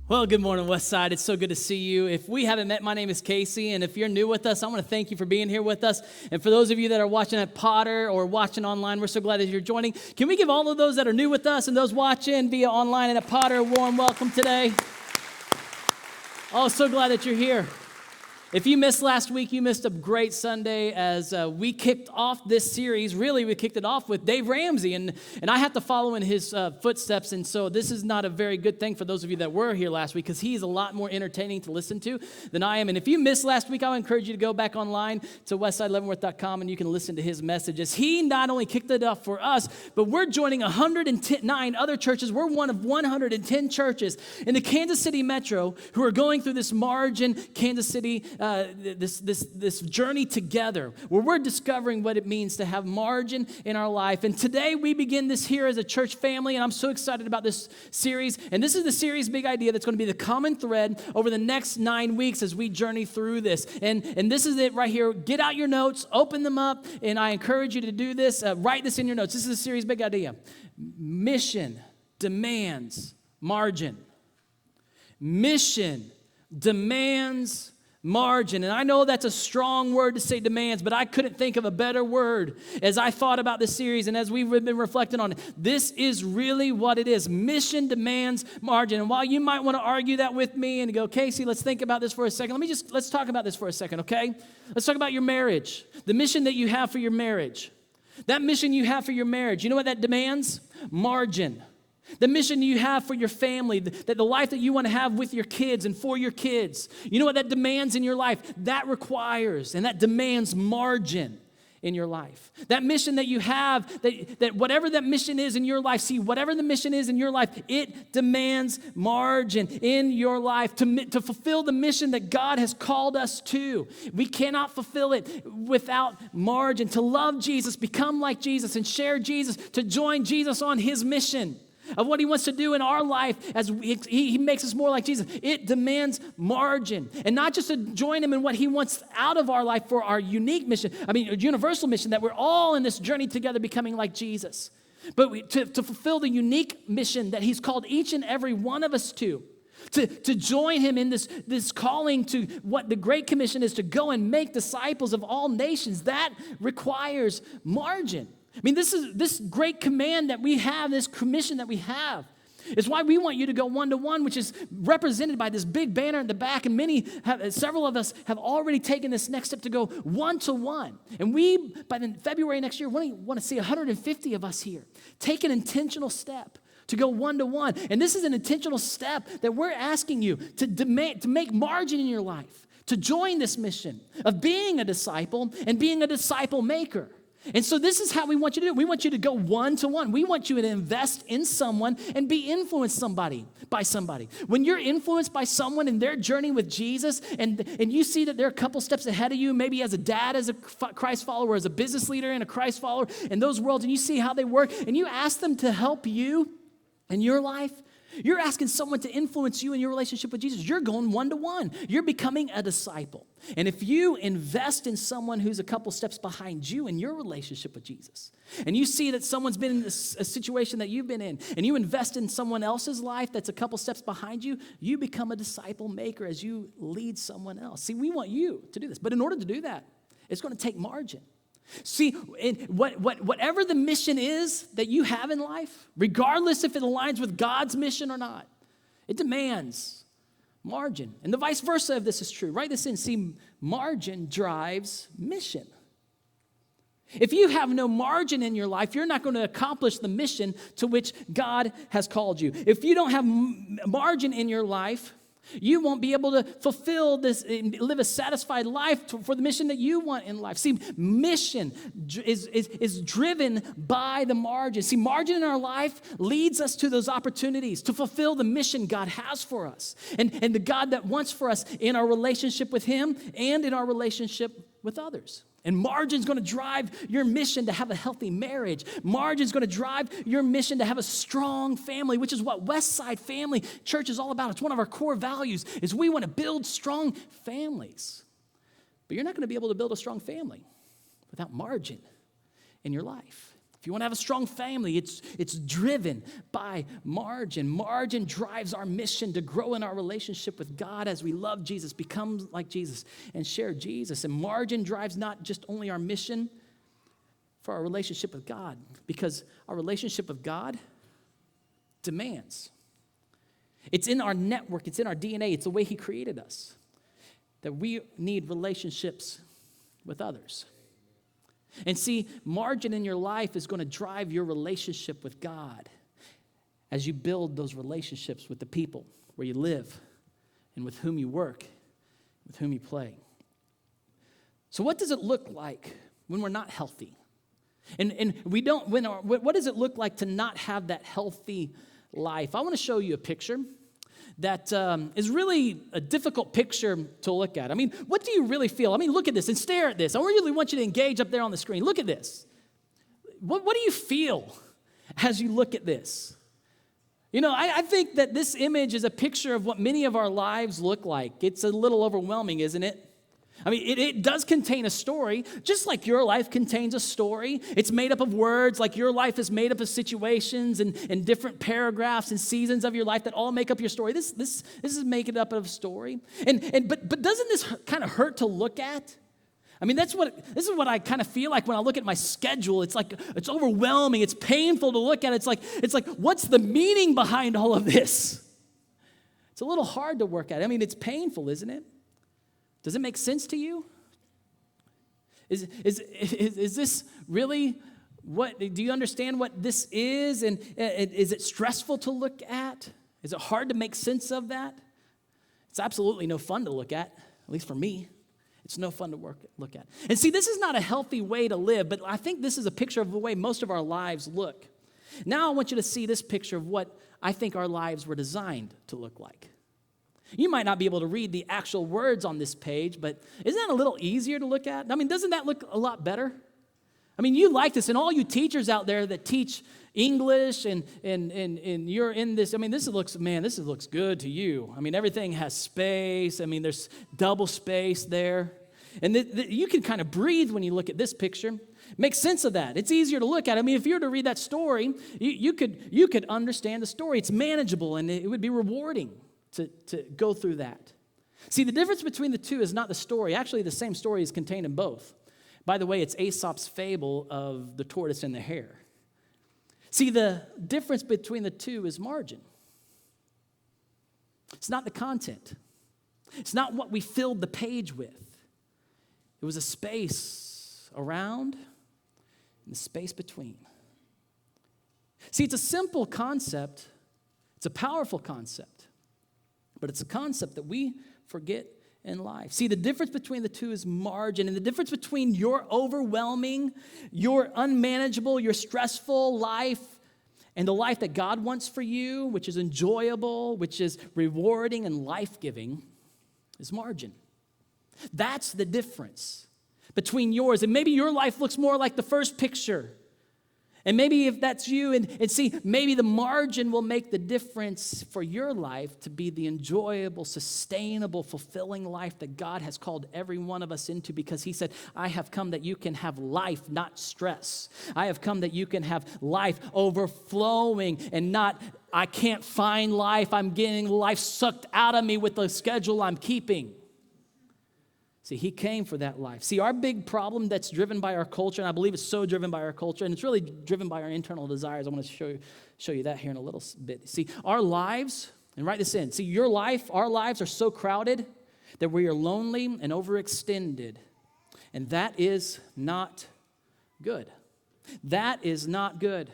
Well, good morning, Westside. It's so good to see you. If we haven't met, my name is Kasey, and if you're new with us, I want to thank you for being here with us. And for those of you that are watching at Potter or watching online, we're so glad that you're joining. Can we give all of those that are new with us and those watching via online and at Potter a warm welcome today? Oh, so glad that you're here. If you missed last week, you missed a great Sunday as we kicked off this series. Really, we kicked it off with Dave Ramsey, and I have to follow in his footsteps, and so this is not a very good thing for those of you that were here last week because he's a lot more entertaining to listen to than I am. And if you missed last week, I would encourage you to go back online to westside.leavenworth.com, and you can listen to his messages. He not only kicked it off for us, but we're joining 109 other churches. We're one of 110 churches in the Kansas City metro who are going through this Margin, Kansas City, this journey together where we're discovering what it means to have margin in our life. And today we begin this here as a church family, and I'm so excited about this series. And this is the series big idea that's going to be the common thread over the next 9 weeks as we journey through this. And this is it right here. Get out your notes, open them up, and I encourage you to do this. Write this in your notes. This is a series big idea. Mission demands margin. Mission demands margin. And I know that's a strong word to say demands, but I couldn't think of a better word as I thought about this series and as we've been reflecting on it. This is really what it is. Mission demands margin. And while you might want to argue that with me and go, Kasey, let's think about this for a second. Let's talk about this for a second, okay? Let's talk about your marriage. The mission that you have for your marriage. That mission you have for your marriage, you know what that demands? Margin. The mission you have for your family, the life that you want to have with your kids and for your kids. You know what that demands in your life? That requires and that demands margin in your life. That mission that you have, that whatever that mission is in your life, whatever the mission is in your life, it demands margin in your life to fulfill the mission that God has called us to. We cannot fulfill it without margin. To love Jesus, become like Jesus, and share Jesus, to join Jesus on his mission of what he wants to do in our life as he makes us more like Jesus. It demands margin. And not just to join him in what he wants out of our life for our unique mission, a universal mission that we're all in this journey together becoming like Jesus. But to fulfill the unique mission that he's called each and every one of us to join him in this calling to what the Great Commission is, to go and make disciples of all nations. That requires margin. This great command that we have, this commission that we have, is why we want you to go one-to-one, which is represented by this big banner in the back, and several of us have already taken this next step to go one-to-one. And we, by February next year, want to see 150 of us here take an intentional step to go one-to-one. And this is an intentional step that we're asking you to make margin in your life, to join this mission of being a disciple and being a disciple maker. And so this is how we want you to do it. We want you to go one-to-one. We want you to invest in someone and be influenced by somebody. When you're influenced by someone in their journey with Jesus and you see that they're a couple steps ahead of you, maybe as a dad, as a Christ follower, as a business leader and a Christ follower in those worlds, and you see how they work, and you ask them to help you in your life, you're asking someone to influence you in your relationship with Jesus. You're going one-to-one. You're becoming a disciple. And if you invest in someone who's a couple steps behind you in your relationship with Jesus, and you see that someone's been in a situation that you've been in, and you invest in someone else's life that's a couple steps behind you, you become a disciple maker as you lead someone else. See, we want you to do this. But in order to do that, it's going to take margin. See, whatever the mission is that you have in life, regardless if it aligns with God's mission or not, it demands margin. And the vice versa of this is true. Write this in. See, margin drives mission. If you have no margin in your life, you're not going to accomplish the mission to which God has called you. If you don't have margin in your life, You won't be able to fulfill this, live a satisfied life for the mission that you want in life. See, mission is driven by the margin. See, margin in our life leads us to those opportunities to fulfill the mission God has for us and the God that wants for us in our relationship with Him and in our relationship with others. And margin's going to drive your mission to have a healthy marriage. Margin's going to drive your mission to have a strong family, which is what Westside Family Church is all about. It's one of our core values, is we want to build strong families. But you're not going to be able to build a strong family without margin in your life. If you want to have a strong family, it's driven by margin. Margin drives our mission to grow in our relationship with God as we love Jesus, become like Jesus, and share Jesus. And margin drives not just only our mission for our relationship with God, because our relationship with God demands. It's in our network. It's in our DNA. It's the way He created us, that we need relationships with others. And see, margin in your life is going to drive your relationship with God as you build those relationships with the people where you live and with whom you work, with whom you play. So what does it look like when we're not healthy? And we don't, what does it look like to not have that healthy life? I want to show you a picture that is really a difficult picture to look at. I mean, what do you really feel? I mean, look at this and stare at this. I really want you to engage up there on the screen. Look at this. What do you feel as you look at this? You know, I think that this image is a picture of what many of our lives look like. It's a little overwhelming, isn't it? I mean, it does contain a story, just like your life contains a story. It's made up of words, like your life is made up of situations and different paragraphs and seasons of your life that all make up your story. This is making up of a story. But doesn't this kind of hurt to look at? I mean, this is what I kind of feel like when I look at my schedule. It's like, it's overwhelming. It's painful to look at. It's like, what's the meaning behind all of this? It's a little hard to work at. I mean, it's painful, isn't it? Does it make sense to you? Is this really what, do you understand what this is? And is it stressful to look at? Is it hard to make sense of that? It's absolutely no fun to look at least for me. It's no fun to look at. And see, this is not a healthy way to live, but I think this is a picture of the way most of our lives look. Now I want you to see this picture of what I think our lives were designed to look like. You might not be able to read the actual words on this page, but isn't that a little easier to look at? I mean, doesn't that look a lot better? I mean, you like this, and all you teachers out there that teach English and you're in this, I mean, this looks good to you. I mean, everything has space. I mean, there's double space there. And you can kind of breathe when you look at this picture. Make sense of that. It's easier to look at. I mean, if you were to read that story, you could understand the story. It's manageable, and it would be rewarding to go through that. See, the difference between the two is not the story. Actually, the same story is contained in both. By the way, it's Aesop's fable of the tortoise and the hare. See, the difference between the two is margin. It's not the content. It's not what we filled the page with. It was a space around and the space between. See, it's a simple concept. It's a powerful concept. But it's a concept that we forget in life. See, the difference between the two is margin. And the difference between your overwhelming, your unmanageable, your stressful life and the life that God wants for you, which is enjoyable, which is rewarding and life-giving, is margin. That's the difference between yours. And maybe your life looks more like the first picture. And maybe if that's you, and see, maybe the margin will make the difference for your life to be the enjoyable, sustainable, fulfilling life that God has called every one of us into, because He said, I have come that you can have life, not stress. I have come that you can have life overflowing and not, I can't find life. I'm getting life sucked out of me with the schedule I'm keeping. See, He came for that life. See, our big problem that's driven by our culture, and I believe it's so driven by our culture, and it's really driven by our internal desires. I want to show you that here in a little bit. See, our lives, and write this in. See, your life, our lives are so crowded that we are lonely and overextended. And that is not good. That is not good.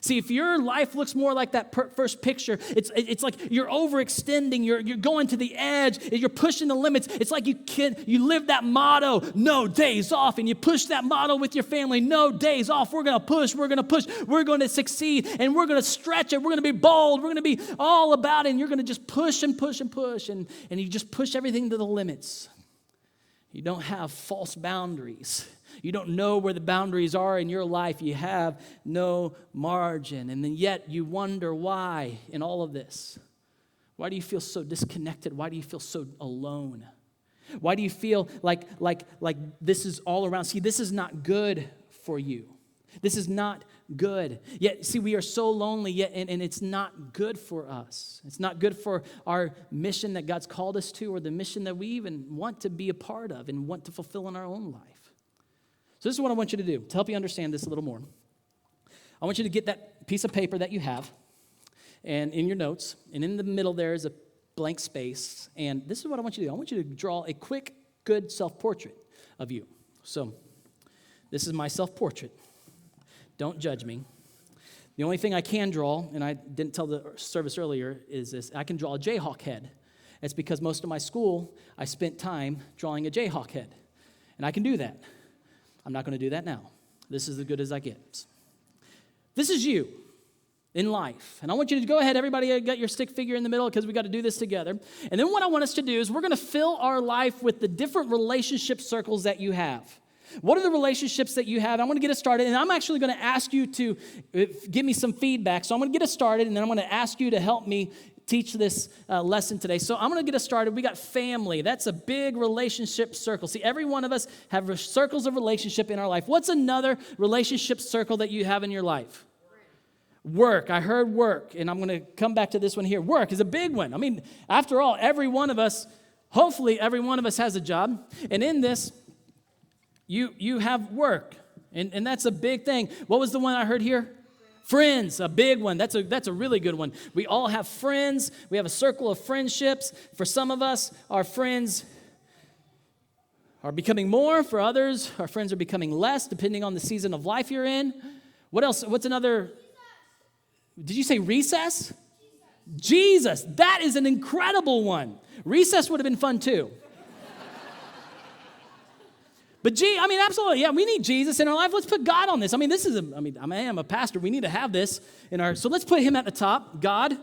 See, if your life looks more like that first picture, it's like you're overextending, you're going to the edge, you're pushing the limits. It's like you live that motto, no days off, and you push that motto with your family, no days off. We're going to push, we're going to succeed, and we're going to stretch it. We're going to be bold, we're going to be all about it, and you're going to just push and push and push, and you just push everything to the limits. You don't have false boundaries. You don't know where the boundaries are in your life. You have no margin. And then yet you wonder why in all of this. Why do you feel so disconnected? Why do you feel so alone? Why do you feel like this is all around? See, this is not good for you. This is not good. Yet, see, we are so lonely, yet, and it's not good for us. It's not good for our mission that God's called us to, or the mission that we even want to be a part of and want to fulfill in our own life. So this is what I want you to do to help you understand this a little more. I want you to get that piece of paper that you have, and in your notes, and in the middle there is a blank space, and this is what I want you to do. I want you to draw a quick, good self-portrait of you. So this is my self-portrait. Don't judge me. The only thing I can draw, and I didn't tell the service earlier, is this. I can draw a Jayhawk head. It's because most of my school, I spent time drawing a Jayhawk head, and I can do that. I'm not going to do that now. This is as good as I get. This is you in life. And I want you to go ahead, everybody got your stick figure in the middle because we got to do this together. And then what I want us to do is we're going to fill our life with the different relationship circles that you have. What are the relationships that you have? I want to get us started, and I'm actually going to ask you to give me some feedback. So I'm going to get us started, and then I'm going to ask you to help me teach this lesson today. So I'm going to get us started. We got family. That's a big relationship circle. See, every one of us have circles of relationship in our life. What's another relationship circle that you have in your life? Work. I heard work, and I'm going to come back to this one here. Work is a big one. I mean, after all, every one of us, hopefully every one of us has a job, and in this, you have work, and that's a big thing. What was the one I heard here? Friends, a big one. That's a really good one. We all have friends. We have a circle of friendships. For some of us, our friends are becoming more. For others, our friends are becoming less, depending on the season of life you're in. What else? What's another? Did you say recess? Jesus. That is an incredible one. Recess would have been fun too. But absolutely, yeah, we need Jesus in our life. Let's put God on this. I am a pastor. We need to have this in our, so let's put him at the top. God,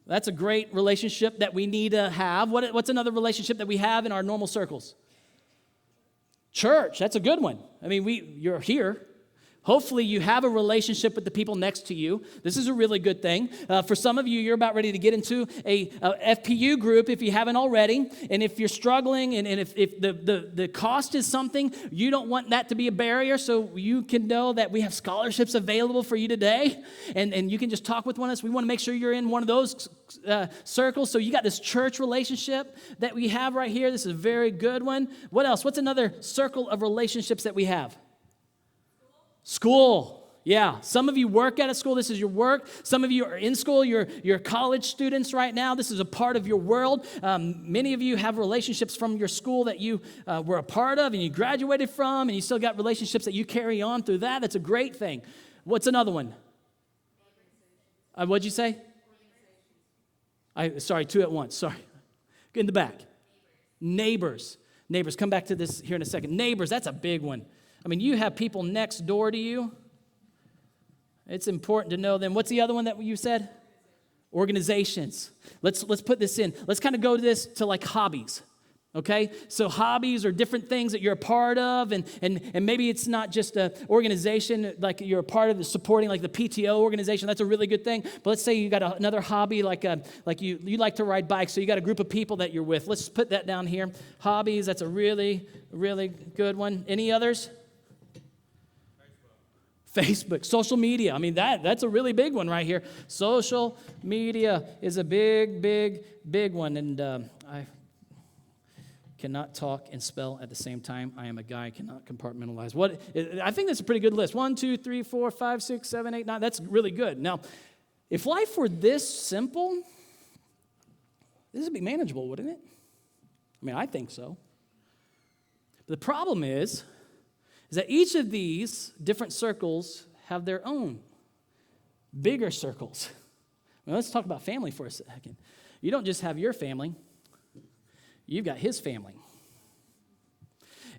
that's a great relationship that we need to have. What's another relationship that we have in our normal circles? Church, that's a good one. You're here. Hopefully you have a relationship with the people next to you. This is a really good thing. For some of you, you're about ready to get into a FPU group if you haven't already. And if you're struggling and if the cost is something, you don't want that to be a barrier, so you can know that we have scholarships available for you today. And you can just talk with one of us. We want to make sure you're in one of those circles. So you got this church relationship that we have right here. This is a very good one. What else? What's another circle of relationships that we have? School. Yeah, some of you work at a school. This is your work. Some of you are in school. You're college students right now. This is a part of your world. Many of you have relationships from your school that you were a part of and you graduated from, and you still got relationships that you carry on through that. That's a great thing. What's another one? What'd you say? Sorry, two at once. Sorry. In the back. Neighbors. Neighbors. Come back to this here in a second. Neighbors, that's a big one. You have people next door to you. It's important to know them. What's the other one that you said? Organizations. Let's put this in. Let's kind of go to this to like hobbies. Okay? So hobbies are different things that you're a part of, and maybe it's not just an organization like you're a part of supporting like the PTO organization. That's a really good thing. But let's say you got another hobby like you like to ride bikes, so you got a group of people that you're with. Let's put that down here. Hobbies, that's a really, really good one. Any others? Facebook, social media. That's a really big one right here. Social media is a big, big, big one. And I cannot talk and spell at the same time. I am a guy, cannot compartmentalize. I think that's a pretty good list. 1, 2, 3, 4, 5, 6, 7, 8, 9. That's really good. Now, if life were this simple, this would be manageable, wouldn't it? I think so. But the problem is that each of these different circles have their own bigger circles. Well, let's talk about family for a second. You don't just have your family. You've got his family.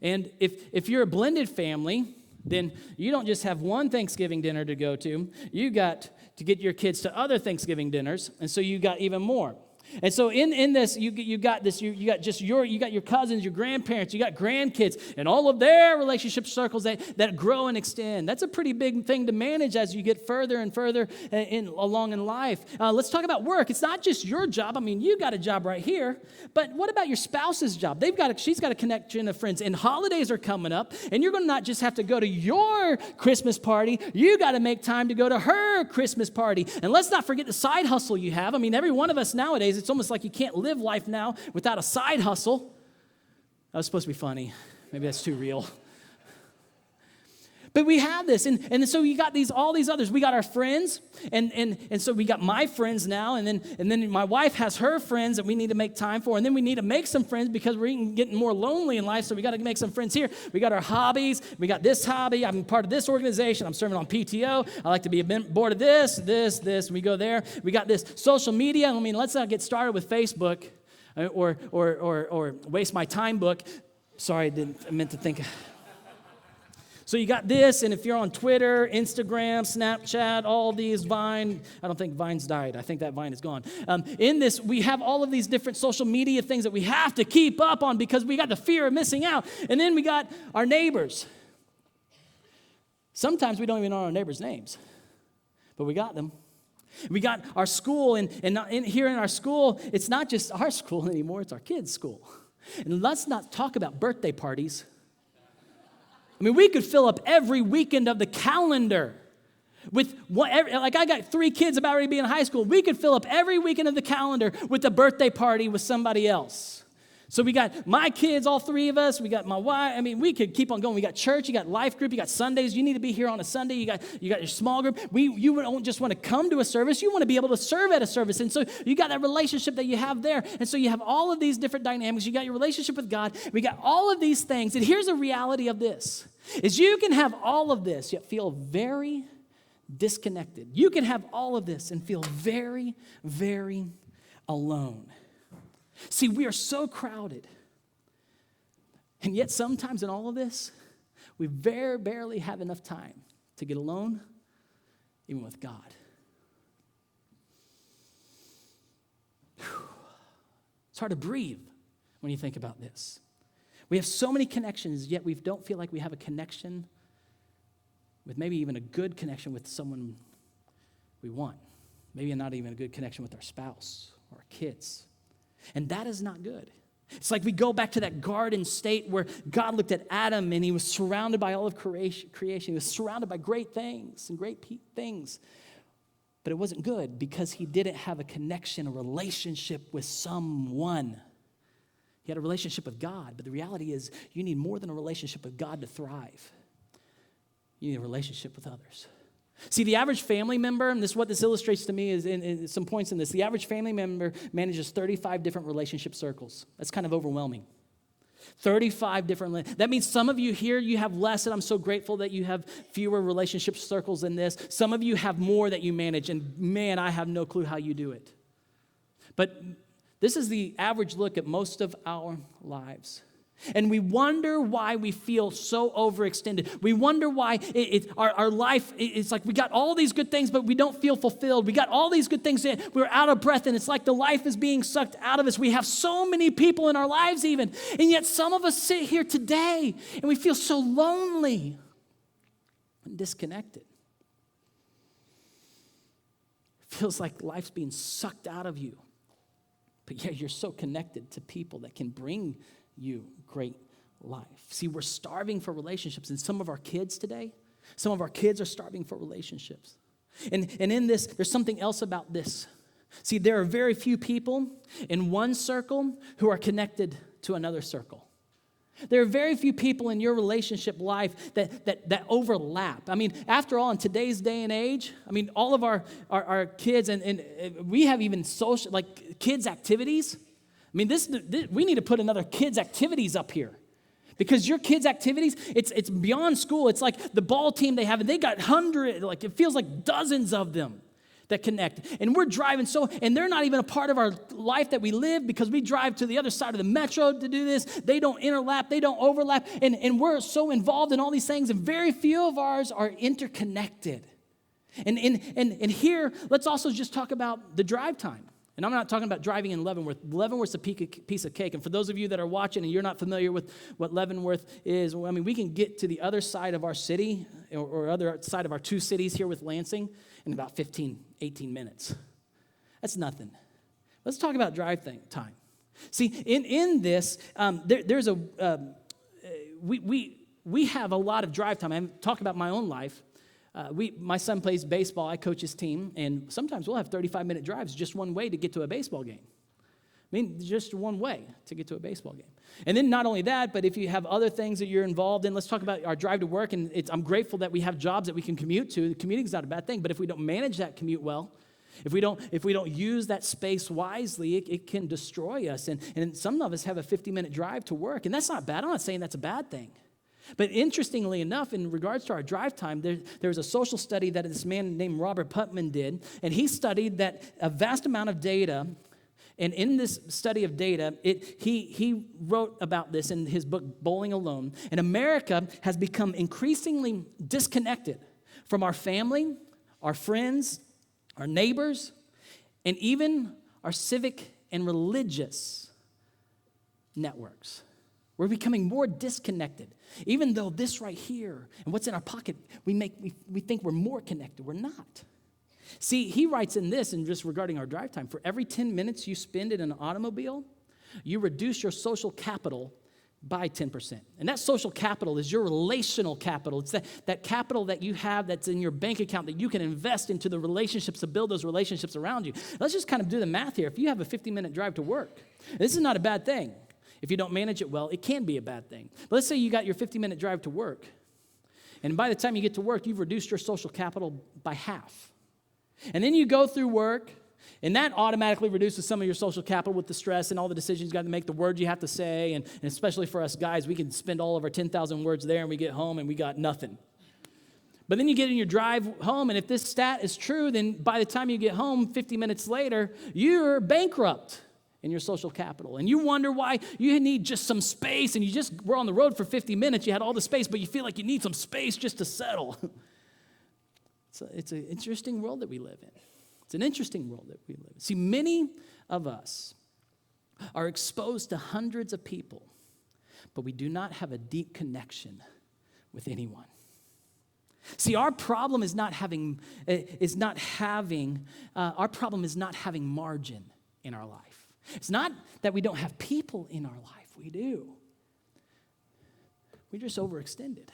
And if you're a blended family, then you don't just have one Thanksgiving dinner to go to. You got to get your kids to other Thanksgiving dinners, and so you got even more. And so in this, you got your cousins, your grandparents, you got grandkids, and all of their relationship circles that grow and extend. That's a pretty big thing to manage as you get further and further along in life. Let's talk about work. It's not just your job. I mean, you got a job right here, but what about your spouse's job? She's got a connection of friends, and holidays are coming up, and you're going to not just have to go to your Christmas party. You got to make time to go to her Christmas party. And let's not forget the side hustle you have. I mean, every one of us nowadays, it's almost like you can't live life now without a side hustle. That was supposed to be funny. Maybe that's too real. But we have this, and so you got all these others. We got our friends, and so we got my friends now, and then my wife has her friends that we need to make time for, and then we need to make some friends because we're getting more lonely in life, so we got to make some friends here. We got our hobbies. We got this hobby. I'm part of this organization. I'm serving on PTO. I like to be a board of this. We go there. We got this social media. I mean, let's not get started with Facebook or waste my time book. Sorry, I meant to think. So you got this, and if you're on Twitter, Instagram, Snapchat, all these, Vine, I don't think Vine's died. I think that Vine is gone. In this, we have all of these different social media things that we have to keep up on because we got the fear of missing out. And then we got our neighbors. Sometimes we don't even know our neighbors' names, but we got them. We got our school, and here in our school, it's not just our school anymore, it's our kids' school. And let's not talk about birthday parties. I mean, we could fill up every weekend of the calendar with like I got 3 kids about ready to be in high school. We could fill up every weekend of the calendar with a birthday party with somebody else. So we got my kids, all 3 of us. We got my wife. I mean, we could keep on going. We got church. You got life group. You got Sundays. You need to be here on a Sunday. You got your small group. You don't just want to come to a service. You want to be able to serve at a service. And so you got that relationship that you have there. And so you have all of these different dynamics. You got your relationship with God. We got all of these things. And here's the reality of this. Is you can have all of this, yet feel very disconnected. You can have all of this and feel very, very alone. See, we are so crowded. And yet sometimes in all of this, we very barely have enough time to get alone, even with God. It's hard to breathe when you think about this. We have so many connections, yet we don't feel like we have a connection with maybe even a good connection with someone we want. Maybe not even a good connection with our spouse or our kids. And that is not good. It's like we go back to that garden state where God looked at Adam and he was surrounded by all of creation. He was surrounded by great things and great things. But it wasn't good because he didn't have a connection, a relationship with someone. He had a relationship with God, but the reality is you need more than a relationship with God to thrive. You need a relationship with others. See, the average family member, and this is what this illustrates to me is in some points in this, the average family member manages 35 different relationship circles. That's kind of overwhelming. 35 different, that means some of you here, you have less, and I'm so grateful that you have fewer relationship circles than this. Some of you have more that you manage, and man, I have no clue how you do it. But this is the average look at most of our lives. And we wonder why we feel so overextended. We wonder why our life, it's like we got all these good things, but we don't feel fulfilled. We got all these good things, we're out of breath, and it's like the life is being sucked out of us. We have so many people in our lives even, and yet some of us sit here today, and we feel so lonely and disconnected. It feels like life's being sucked out of you. But yet you're so connected to people that can bring you great life. See, we're starving for relationships. And some of our kids today, some of our kids are starving for relationships. And in this, there's something else about this. See, there are very few people in one circle who are connected to another circle. There are very few people in your relationship life that overlap. I mean, after all, in today's day and age, I mean, all of our kids, and we have even social, like kids' activities. I mean, we need to put another kids' activities up here. Because your kids' activities, it's beyond school. It's like the ball team they have, and they got hundreds, like it feels like dozens of them that connect. And we're driving and they're not even a part of our life that we live because we drive to the other side of the metro to do this. They don't interlap, they don't overlap, and we're so involved in all these things, and very few of ours are interconnected. And here, let's also just talk about the drive time. And I'm not talking about driving in Leavenworth. Leavenworth's a piece of cake. And for those of you that are watching and you're not familiar with what Leavenworth is, well, I mean, we can get to the other side of our city or other side of our two cities here with Lansing in about 15, 18 minutes. That's nothing. Let's talk about drive time. See, in this, there's we have a lot of drive time. I'm talking about my own life. My son plays baseball. I coach his team, and sometimes we'll have 35-minute drives just one way to get to a baseball game. I mean, just one way to get to a baseball game. And then not only that, but if you have other things that you're involved in, let's talk about our drive to work. And I'm grateful that we have jobs that we can commute to. Commuting is not a bad thing, but if we don't manage that commute well, if we don't use that space wisely, it can destroy us. And some of us have a 50-minute drive to work, and that's not bad. I'm not saying that's a bad thing. But interestingly enough, in regards to our drive time, there's a social study that this man named Robert Putnam did, and he studied that a vast amount of data, and in this study of data, he wrote about this in his book, Bowling Alone, and America has become increasingly disconnected from our family, our friends, our neighbors, and even our civic and religious networks. We're becoming more disconnected. Even though this right here and what's in our pocket, we think we're more connected. We're not. See, he writes in this, and just regarding our drive time, for every 10 minutes you spend in an automobile, you reduce your social capital by 10%. And that social capital is your relational capital. It's that capital that you have that's in your bank account that you can invest into the relationships to build those relationships around you. Let's just kind of do the math here. If you have a 50-minute drive to work, this is not a bad thing. If you don't manage it well, it can be a bad thing. But let's say you got your 50-minute drive to work, and by the time you get to work, you've reduced your social capital by half. And then you go through work, and that automatically reduces some of your social capital with the stress and all the decisions you got to make, the words you have to say, and especially for us guys, we can spend all of our 10,000 words there, and we get home, and we got nothing. But then you get in your drive home, and if this stat is true, then by the time you get home 50 minutes later, you're bankrupt in your social capital. And you wonder why you need just some space, and you just were on the road for 50 minutes, you had all the space, but you feel like you need some space just to settle. It's an interesting world that we live in. It's an interesting world that we live in. See, many of us are exposed to hundreds of people, but we do not have a deep connection with anyone. See, our problem is not having margin in our life. It's not that we don't have people in our life. We do. We're just overextended.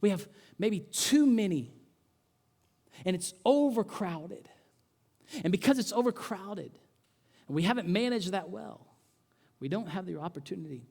We have maybe too many, and it's overcrowded. And because it's overcrowded, and we haven't managed that well, we don't have the opportunity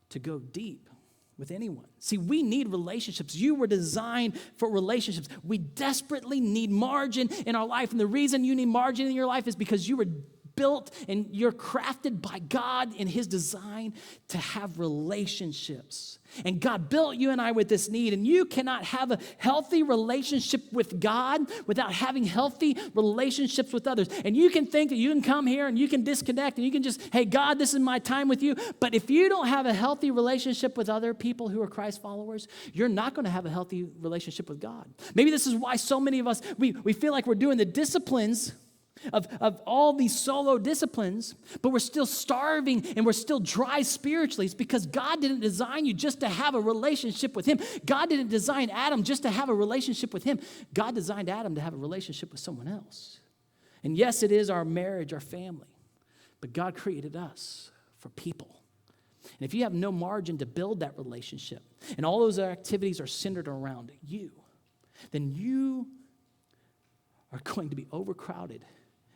to go deep with anyone. See, we need relationships. You were designed for relationships. We desperately need margin in our life, and the reason you need margin in your life is because you were built and you're crafted by God in his design to have relationships. And God built you and I with this need, and you cannot have a healthy relationship with God without having healthy relationships with others. And you can think that you can come here and you can disconnect and you can just, hey, God, this is my time with you. But if you don't have a healthy relationship with other people who are Christ followers, you're not going to have a healthy relationship with God. Maybe this is why so many of us, we feel like we're doing the disciplines of all these solo disciplines, but we're still starving and we're still dry spiritually. It's because God didn't design you just to have a relationship with him. God didn't design Adam just to have a relationship with him. God designed Adam to have a relationship with someone else. And yes, it is our marriage, our family, but God created us for people. And if you have no margin to build that relationship, and all those activities are centered around you, then you are going to be overcrowded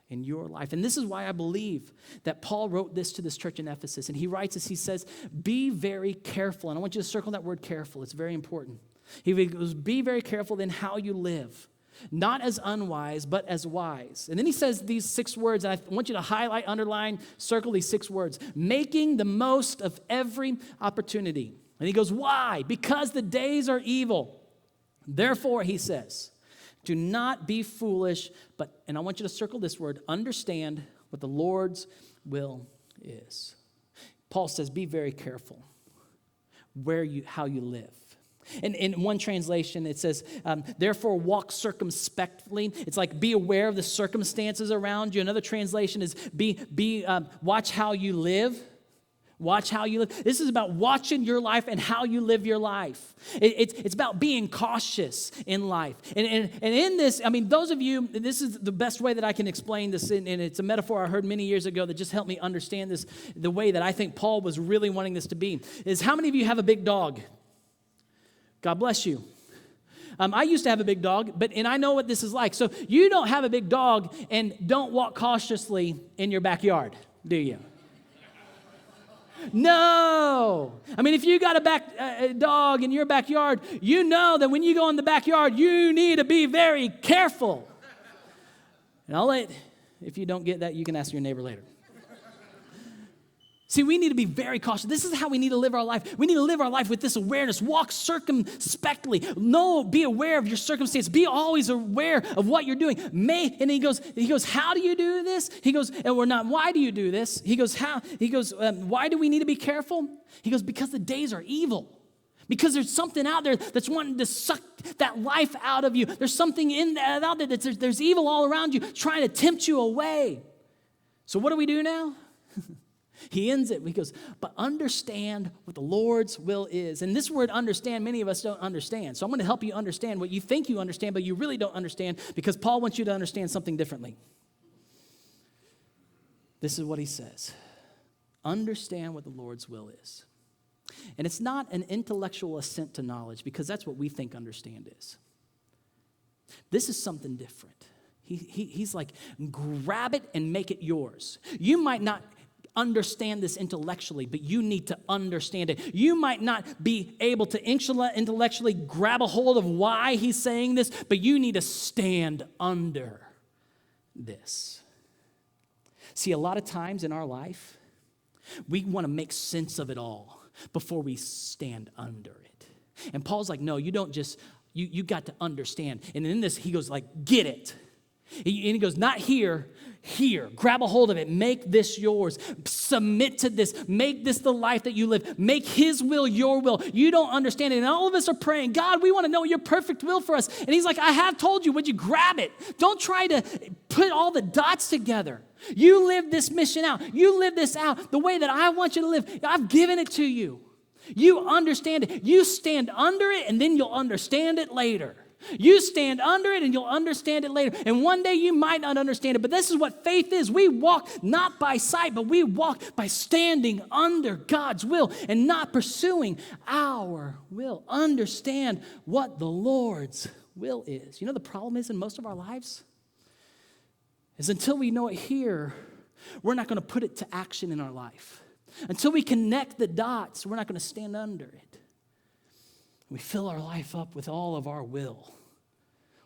in your life. And this is why I believe that Paul wrote this to this church in Ephesus. And he writes this, he says, be very careful. And I want you to circle that word careful. It's very important. He goes, be very careful in how you live, not as unwise, but as wise. And then he says these 6 words, and I want you to highlight, underline, circle these 6 words. Making the most of every opportunity. And he goes, why? Because the days are evil. Therefore, he says, do not be foolish, but, and I want you to circle this word, understand what the Lord's will is. Paul says, be very careful how you live. And in one translation, it says, therefore walk circumspectly. It's like be aware of the circumstances around you. Another translation is watch how you live. Watch how you live. This is about watching your life and how you live your life. It's about being cautious in life. And in this, I mean, those of you, this is the best way that I can explain this, and it's a metaphor I heard many years ago that just helped me understand this, the way that I think Paul was really wanting this to be, is how many of you have a big dog? God bless you. I used to have a big dog, and I know what this is like. So you don't have a big dog and don't walk cautiously in your backyard, do you? No. I mean, if you got a dog in your backyard, you know that when you go in the backyard, you need to be very careful. And if you don't get that, you can ask your neighbor later. See, we need to be very cautious. This is how we need to live our life. We need to live our life with this awareness. Walk circumspectly. Be aware of your circumstance. Be always aware of what you're doing. And he goes, how do you do this? He goes, and we're not, why do you do this? He goes, how? He goes, why do we need to be careful? He goes, because the days are evil. Because there's something out there that's wanting to suck that life out of you. There's something out there there's evil all around you trying to tempt you away. So what do we do now? He ends it. He goes, but understand what the Lord's will is. And this word understand, many of us don't understand. So I'm going to help you understand what you think you understand, but you really don't understand, because Paul wants you to understand something differently. This is what he says. Understand what the Lord's will is. And it's not an intellectual assent to knowledge, because that's what we think understand is. This is something different. He's like, grab it and make it yours. You might not understand this intellectually, but you need to understand it. You might not be able to intellectually grab a hold of why he's saying this, but you need to stand under this. See, a lot of times in our life, we want to make sense of it all before we stand under it. And Paul's like, no, you don't just, you got to understand. And in this, he goes like, get it. And he goes, not here, here. Grab a hold of it. Make this yours. Submit to this. Make this the life that you live. Make his will your will. You don't understand it. And all of us are praying, God, we want to know your perfect will for us. And he's like, I have told you. Would you grab it? Don't try to put all the dots together. You live this mission out. You live this out the way that I want you to live. I've given it to you. You understand it. You stand under it, and then you'll understand it later. You stand under it and you'll understand it later. And one day you might not understand it, but this is what faith is. We walk not by sight, but we walk by standing under God's will and not pursuing our will. Understand what the Lord's will is. You know the problem is in most of our lives? Is until we know it here, we're not going to put it to action in our life. Until we connect the dots, we're not going to stand under it. We fill our life up with all of our will.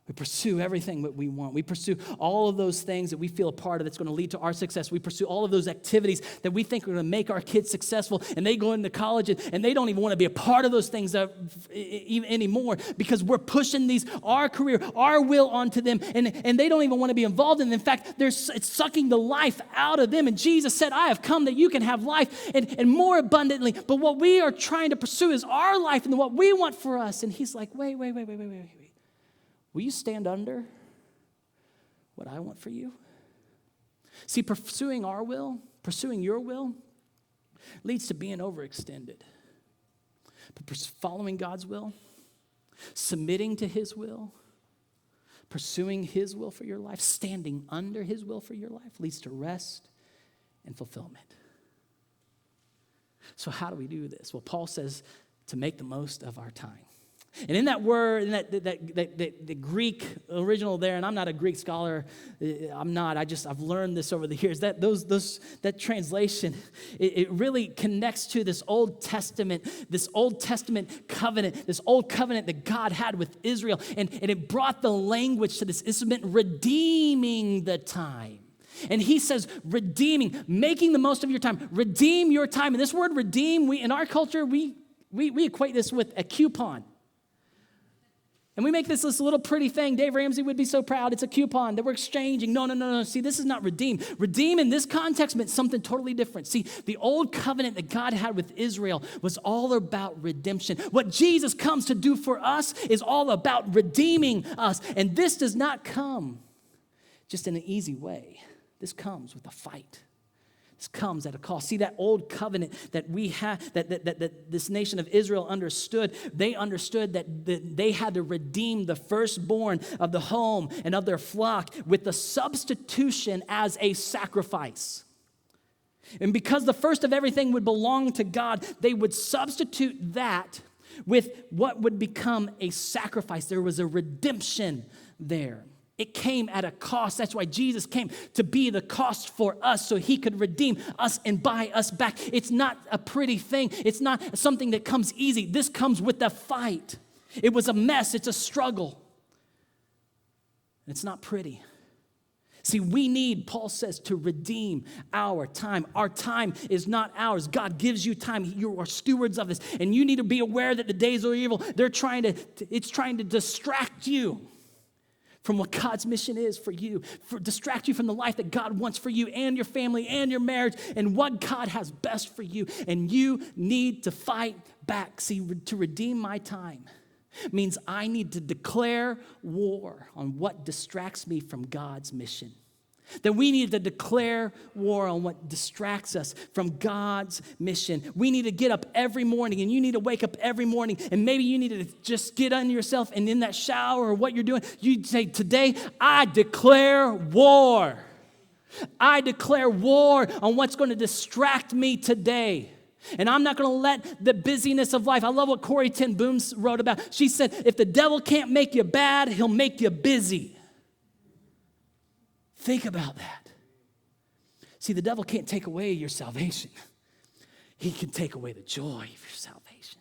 We pursue everything that we want. We pursue all of those things that we feel a part of that's going to lead to our success. We pursue all of those activities that we think are going to make our kids successful, and they go into college and they don't even want to be a part of those things anymore, because we're pushing our career, our will onto them, and they don't even want to be involved in it. In fact, it's sucking the life out of them. And Jesus said, I have come that you can have life and more abundantly. But what we are trying to pursue is our life and what we want for us. And he's like, wait. Will you stand under what I want for you? See, pursuing our will, pursuing your will, leads to being overextended. But following God's will, submitting to his will, pursuing his will for your life, standing under his will for your life, leads to rest and fulfillment. So how do we do this? Well, Paul says to make the most of our time. And in that word, in the Greek original there, and I'm not a Greek scholar, I've learned this over the years, that translation, it really connects to this Old Testament covenant, this old covenant that God had with Israel, and it brought the language to this. This meant redeeming the time. And he says redeeming, making the most of your time. Redeem your time. And this word redeem, in our culture, We equate this with a coupon. And we make this little pretty thing. Dave Ramsey would be so proud. It's a coupon that we're exchanging. No. See, this is not redeem. Redeem in this context meant something totally different. See, the old covenant that God had with Israel was all about redemption. What Jesus comes to do for us is all about redeeming us. And this does not come just in an easy way. This comes with a fight. This comes at a cost. See, that old covenant that we had, that this nation of Israel understood, they understood that they had to redeem the firstborn of the home and of their flock with the substitution as a sacrifice. And because the first of everything would belong to God, they would substitute that with what would become a sacrifice. There was a redemption there. It came at a cost. That's why Jesus came, to be the cost for us so he could redeem us and buy us back. It's not a pretty thing. It's not something that comes easy. This comes with a fight. It was a mess. It's a struggle. It's not pretty. See, we need, Paul says, to redeem our time. Our time is not ours. God gives you time. You are stewards of this. And you need to be aware that the days are evil. It's trying to distract you from what God's mission is for you, distract you from the life that God wants for you and your family and your marriage and what God has best for you. And you need to fight back. See, to redeem my time means I need to declare war on what distracts me from God's mission. That we need to declare war on what distracts us from God's mission. We need to get up every morning, and you need to wake up every morning, and maybe you need to just get on yourself, and in that shower or what you're doing, you say, today, I declare war. I declare war on what's going to distract me today. And I'm not going to let the busyness of life. I love what Corrie ten Boom wrote about. She said, if the devil can't make you bad, he'll make you busy. Think about that. See, the devil can't take away your salvation. He can take away the joy of your salvation.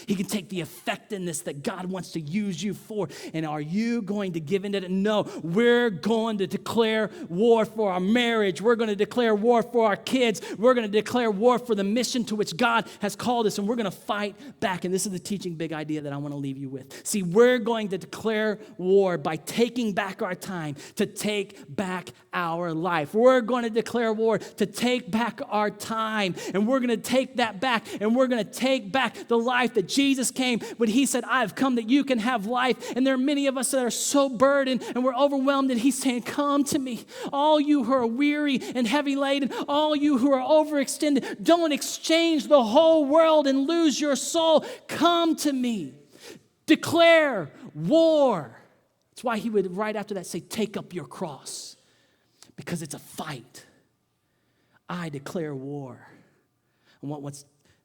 He can take the effectiveness that God wants to use you for. And are you going to give in to it? No, we're going to declare war for our marriage. We're going to declare war for our kids. We're going to declare war for the mission to which God has called us. And we're going to fight back. And this is the teaching big idea that I want to leave you with. See, we're going to declare war by taking back our time to take back our life. We're going to declare war to take back our time. And we're going to take that back. And we're going to take back the life that Jesus came when he said, I have come that you can have life. And there are many of us that are so burdened and we're overwhelmed, and he's saying, come to me. All you who are weary and heavy laden, all you who are overextended, don't exchange the whole world and lose your soul. Come to me. Declare war. That's why he would right after that say, take up your cross, because it's a fight. I declare war on what wants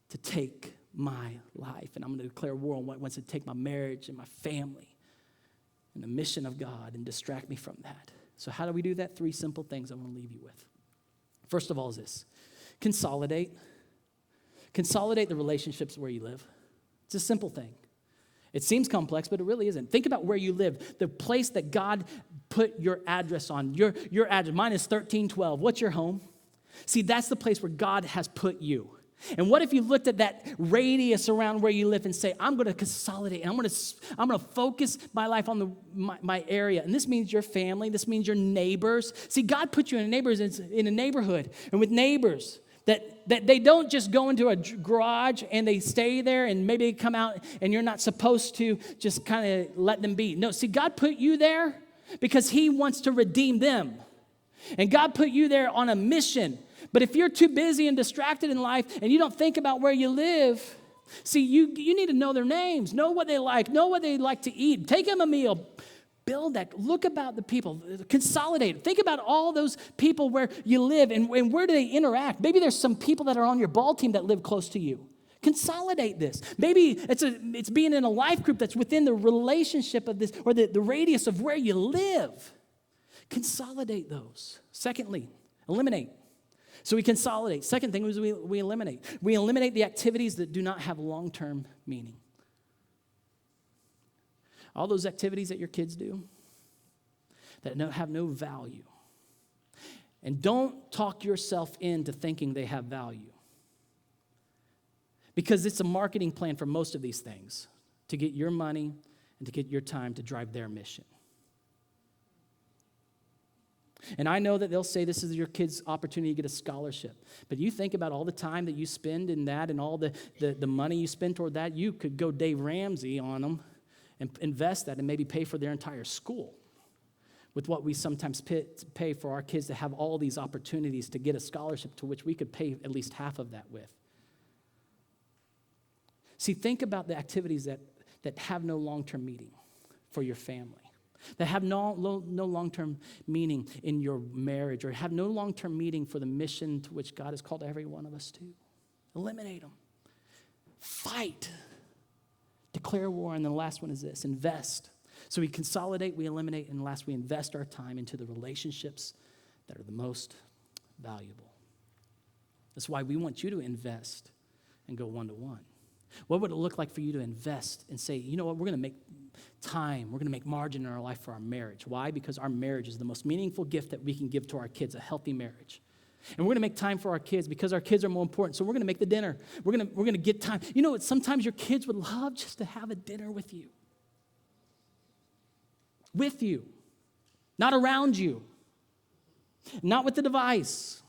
to take my life, and I'm going to declare war on what wants to take my marriage and my family and the mission of God and distract me from that. So how do we do that? 3 simple things I want to leave you with. First of all is this: consolidate. Consolidate the relationships where you live. It's a simple thing. It seems complex, but it really isn't. Think about where you live, the place that God put your address on. Your address, mine is 1312. What's your home? See, that's the place where God has put you. And what if you looked at that radius around where you live and say, I'm going to consolidate, and I'm going to focus my life on my area. And this means your family. This means your neighbors. See, God put you in a neighborhood, and with neighbors that they don't just go into a garage and they stay there and maybe they come out and you're not supposed to just kind of let them be. No, see, God put you there because he wants to redeem them. And God put you there on a mission. But if you're too busy and distracted in life and you don't think about where you live, see, you need to know their names, know what they like to eat. Take them a meal. Build that. Look about the people. Consolidate. Think about all those people where you live and where do they interact. Maybe there's some people that are on your ball team that live close to you. Consolidate this. Maybe it's being in a life group that's within the relationship of this or the radius of where you live. Consolidate those. Secondly, eliminate. So we consolidate. Second thing is we eliminate. We eliminate the activities that do not have long-term meaning. All those activities that your kids do that have no value. And don't talk yourself into thinking they have value. Because it's a marketing plan for most of these things, to get your money and to get your time to drive their mission. And I know that they'll say this is your kid's opportunity to get a scholarship. But you think about all the time that you spend in that and all the money you spend toward that, you could go Dave Ramsey on them and invest that and maybe pay for their entire school with what we sometimes pay for our kids to have all these opportunities to get a scholarship to which we could pay at least half of that with. See, think about the activities that have no long-term meaning for your family, that have no long-term meaning in your marriage, or have no long-term meaning for the mission to which God has called every one of us to. Eliminate them. Fight. Declare war. And then the last one is this: invest. So we consolidate, we eliminate, and last, we invest our time into the relationships that are the most valuable. That's why we want you to invest and go one-to-one. What would it look like for you to invest and say, you know what, we're going to make time, we're going to make margin in our life for our marriage. Why? Because our marriage is the most meaningful gift that we can give to our kids, a healthy marriage. And we're going to make time for our kids because our kids are more important. So we're going to make the dinner. We're going to get time. You know what? Sometimes your kids would love just to have a dinner with you. With you. Not around you. Not with the device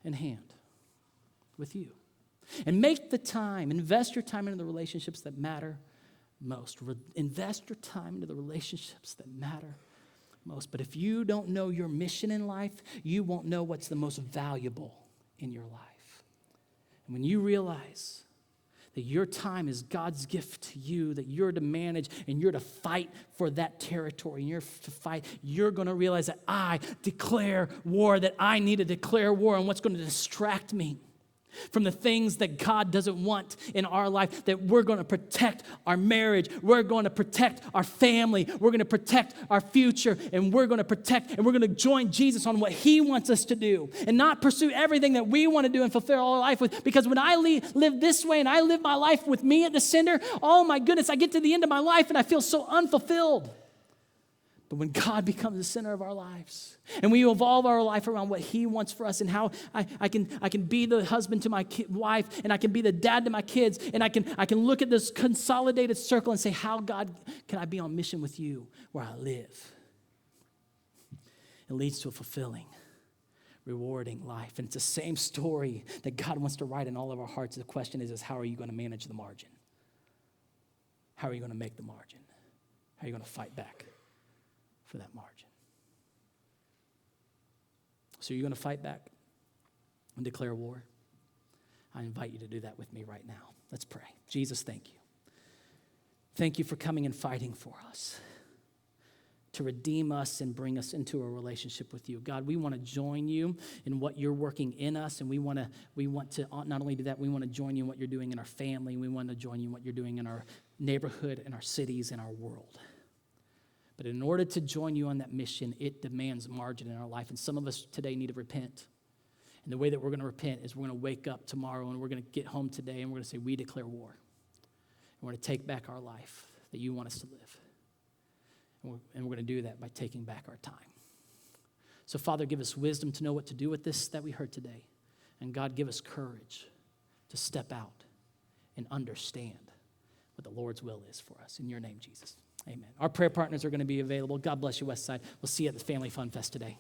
in hand. With you. And make the time, invest your time into the relationships that matter most. Invest your time into the relationships that matter most. But if you don't know your mission in life, you won't know what's the most valuable in your life. And when you realize that your time is God's gift to you, that you're to manage and you're to fight for that territory, and you're to fight, you're going to realize that I declare war, that I need to declare war on what's going to distract me from the things that God doesn't want in our life, that we're going to protect our marriage, we're going to protect our family, we're going to protect our future, and we're going to protect and we're going to join Jesus on what he wants us to do and not pursue everything that we want to do and fulfill our life with. Because when I live this way and I live my life with me at the center, oh my goodness, I get to the end of my life and I feel so unfulfilled. But when God becomes the center of our lives and we evolve our life around what he wants for us and how I can be the husband to my wife and I can be the dad to my kids and I can look at this consolidated circle and say, how, God, can I be on mission with you where I live? It leads to a fulfilling, rewarding life. And it's the same story that God wants to write in all of our hearts. The question is how are you going to manage the margin? How are you going to make the margin? How are you going to fight back for that margin? So you're going to fight back and declare war? I invite you to do that with me right now. Let's pray. Jesus, thank you. Thank you for coming and fighting for us, to redeem us and bring us into a relationship with you. God, we want to join you in what you're working in us, and we want to not only do that, we want to join you in what you're doing in our family. We want to join you in what you're doing in our neighborhood, in our cities, in our world. But in order to join you on that mission, it demands margin in our life. And some of us today need to repent. And the way that we're going to repent is we're going to wake up tomorrow and we're going to get home today and we're going to say, we declare war. And we're going to take back our life that you want us to live. And we're going to do that by taking back our time. So, Father, give us wisdom to know what to do with this that we heard today. And God, give us courage to step out and understand what the Lord's will is for us. In your name, Jesus. Amen. Our prayer partners are going to be available. God bless you, Westside. We'll see you at the Family Fun Fest today.